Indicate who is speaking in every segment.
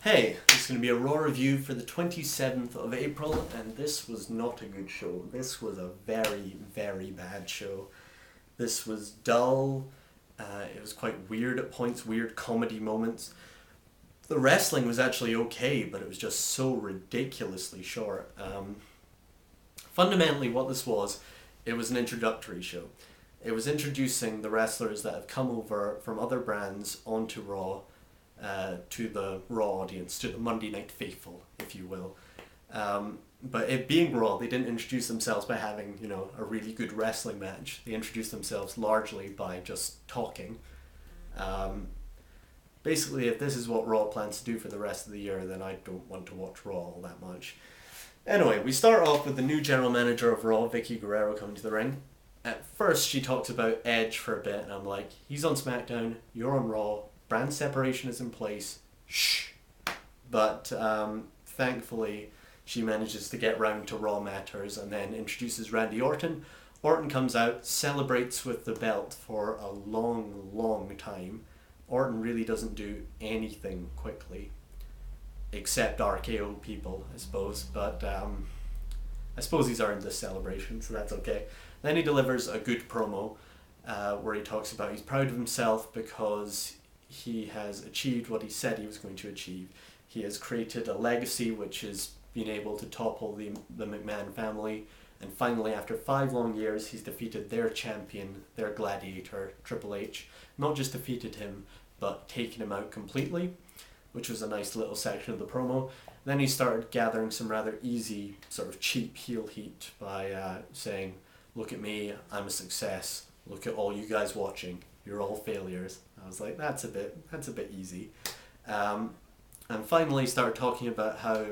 Speaker 1: Hey, it's going to be a Raw review for the 27th of April, and this was not a good show. This was a very, very bad show. This was dull, it was quite weird at points, weird comedy moments. The wrestling was actually okay, but it was just so ridiculously short. Fundamentally, what this was, it was an introductory show. It was introducing the wrestlers that have come over from other brands onto Raw, to the Raw audience, to the Monday Night Faithful, if you will. But it being Raw, they didn't introduce themselves by having, a really good wrestling match. They introduced themselves largely by just talking. Basically, if this is what Raw plans to do for the rest of the year, then I don't want to watch Raw all that much. Anyway, we start off with the new general manager of Raw, Vicky Guerrero, coming to the ring. At first, she talks about Edge for a bit, and I'm like, he's on SmackDown, you're on Raw, brand separation is in place, shh. But thankfully, she manages to get round to Raw Matters and then introduces Randy Orton. Orton comes out, celebrates with the belt for a long, long time. Orton really doesn't do anything quickly, except RKO people, I suppose. But I suppose he's earned this celebration, so that's okay. Then he delivers a good promo where he talks about he's proud of himself because he has achieved what he said he was going to achieve. He has created a legacy which is being able to topple the McMahon family, and finally after 5 long years he's defeated their champion, their gladiator, Triple H. Not just defeated him, but taken him out completely, which was a nice little section of the promo. Then he started gathering some rather easy, sort of cheap heel heat by saying, look at me, I'm a success, look at all you guys watching, you're all failures. I was like, that's a bit easy. And finally started talking about how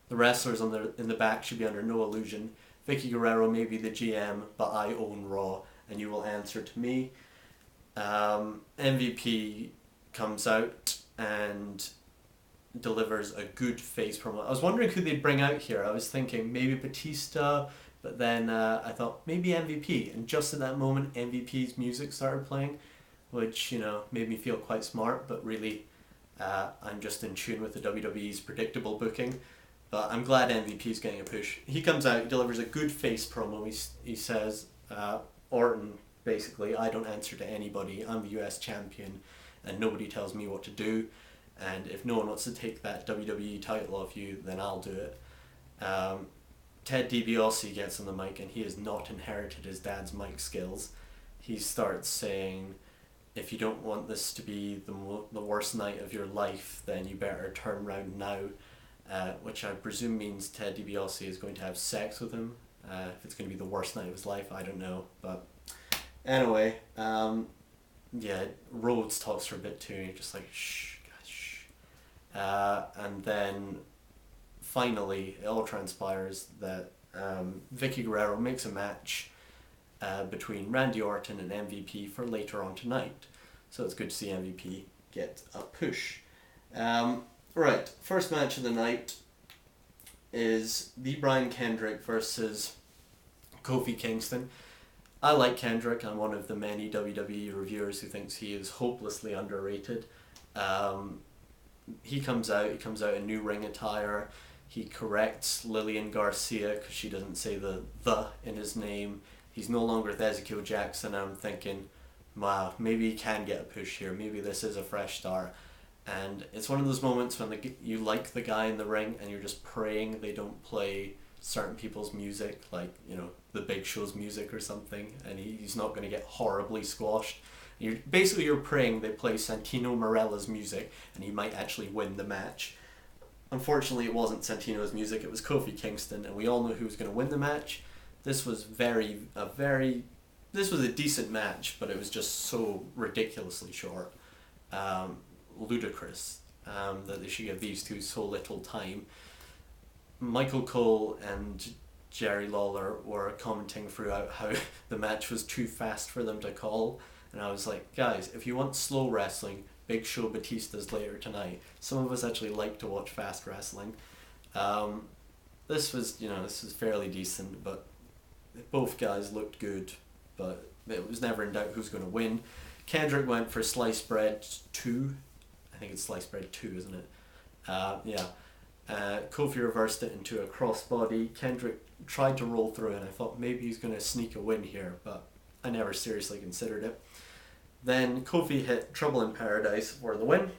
Speaker 1: the wrestlers in the back should be under no illusion. Vicky Guerrero may be the GM, but I own Raw, and you will answer to me. MVP comes out and delivers a good face promo. I was wondering who they'd bring out here. I was thinking maybe Batista, but then I thought maybe MVP. And just at that moment, MVP's music started playing, which, made me feel quite smart, but really I'm just in tune with the WWE's predictable booking. But I'm glad MVP's getting a push. He comes out, he delivers a good face promo. He says, Orton, basically, I don't answer to anybody. I'm the US champion, and nobody tells me what to do. And if no one wants to take that WWE title off you, then I'll do it. Ted DiBiase gets on the mic, and he has not inherited his dad's mic skills. He starts saying, if you don't want this to be the worst night of your life, then you better turn around now, which I presume means Ted DiBiase is going to have sex with him. If it's going to be the worst night of his life, I don't know. But anyway, Rhodes talks for a bit too, and you're just like, shh, guys, shh. And then finally, it all transpires that Vicky Guerrero makes a match between Randy Orton and MVP for later on tonight. So it's good to see MVP get a push. Right, first match of the night is the Brian Kendrick versus Kofi Kingston. I like Kendrick. I'm one of the many WWE reviewers who thinks he is hopelessly underrated. He comes out in new ring attire. He corrects Lillian Garcia because she doesn't say the in his name. He's no longer with Ezekiel Jackson. I'm thinking, wow, maybe he can get a push here. Maybe this is a fresh start. And it's one of those moments when you like the guy in the ring and you're just praying they don't play certain people's music, like, the Big Show's music or something, and he's not going to get horribly squashed. You're praying they play Santino Marella's music and he might actually win the match. Unfortunately, it wasn't Santino's music, it was Kofi Kingston, and we all knew who was going to win the match. This was a decent match, but it was just so ridiculously short. Ludicrous that they should give these two so little time. Michael Cole and Jerry Lawler were commenting throughout how the match was too fast for them to call, and I was like, guys, if you want slow wrestling, Big Show Batista's later tonight. Some of us actually like to watch fast wrestling. This was fairly decent, but both guys looked good, but it was never in doubt who's going to win. Kendrick went for sliced bread 2, I think it's sliced bread 2, isn't it? Yeah. Kofi reversed it into a crossbody. Kendrick tried to roll through, and I thought maybe he's going to sneak a win here, but I never seriously considered it. Then Kofi hit Trouble in Paradise for the win.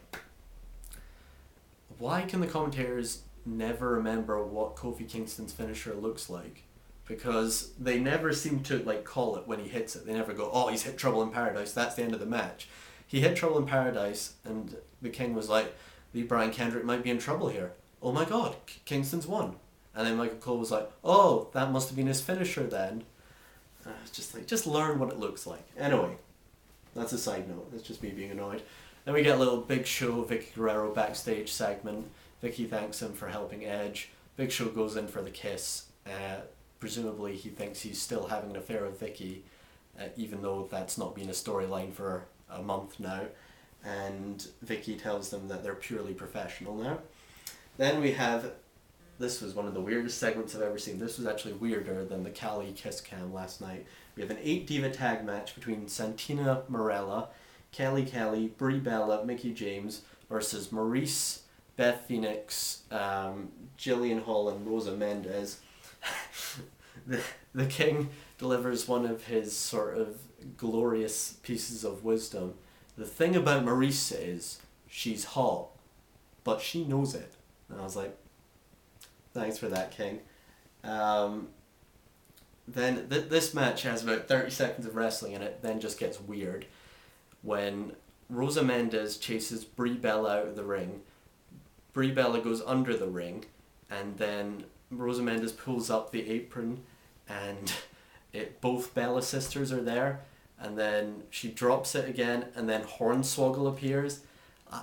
Speaker 1: Why can the commentators never remember what Kofi Kingston's finisher looks like? Because they never seem to like call it when he hits it. They never go, oh, he's hit Trouble in Paradise, that's the end of the match. He hit Trouble in Paradise, and the King was like, the Brian Kendrick might be in trouble here. Oh my god, Kingston's won. And then Michael Cole was like, oh, that must have been his finisher then. Just like, just learn what it looks like. Anyway, that's a side note. That's just me being annoyed. Then we get a little Big Show, Vicky Guerrero backstage segment. Vicky thanks him for helping Edge. Big Show goes in for the kiss. Presumably he thinks he's still having an affair with Vicky, even though that's not been a storyline for a month now. And Vicky tells them that they're purely professional now. Then we have, this was one of the weirdest segments I've ever seen. This was actually weirder than the Cali kiss cam last night. We have an 8-diva tag match between Santina Marella, Kelly, Brie Bella, Mickie James versus Maurice, Beth Phoenix, Jillian Hall, and Rosa Mendez. the King delivers one of his sort of glorious pieces of wisdom. The thing about Maurice is she's hot, but she knows it. And I was like, thanks for that, King. Then this match has about 30 seconds of wrestling in it, then just gets weird. When Rosa Mendez chases Brie Bella out of the ring, Brie Bella goes under the ring, and then Rosa Mendez pulls up the apron, and both Bella sisters are there, and then she drops it again, and then Hornswoggle appears.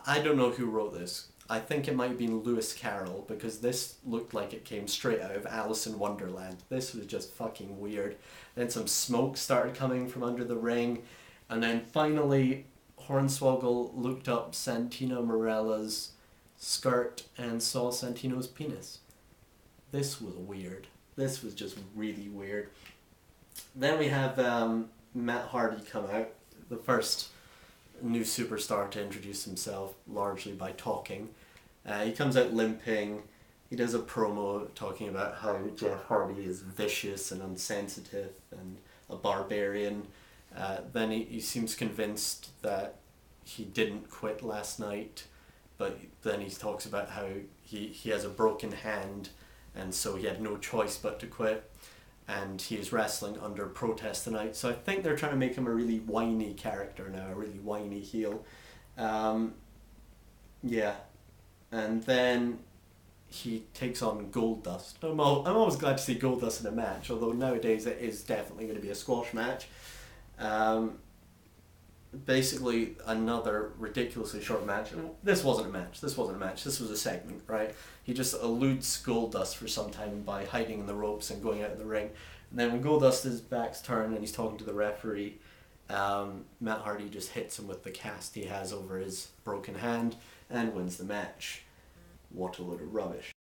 Speaker 1: I don't know who wrote this. I think it might have been Lewis Carroll, because this looked like it came straight out of Alice in Wonderland. This was just fucking weird. Then some smoke started coming from under the ring, and then finally Hornswoggle looked up Santino Marella's skirt and saw Santino's penis. This was weird. This was just really weird. Then we have Matt Hardy come out, the first new superstar to introduce himself largely by talking. He comes out limping. He does a promo talking about how Jeff Hardy is vicious and unsensitive and a barbarian. Then he seems convinced that he didn't quit last night, but then he talks about how he has a broken hand, and so he had no choice but to quit, and he is wrestling under protest tonight. So I think they're trying to make him a really whiny character now, a really whiny heel. Yeah. And then he takes on Goldust. I'm always glad to see Goldust in a match, although nowadays it is definitely going to be a squash match. Basically another ridiculously short match. This wasn't a match, this was a segment, right? He just eludes Goldust for some time by hiding in the ropes and going out of the ring. And then when Goldust's back's turned and he's talking to the referee, Matt Hardy just hits him with the cast he has over his broken hand and wins the match. What a load of rubbish.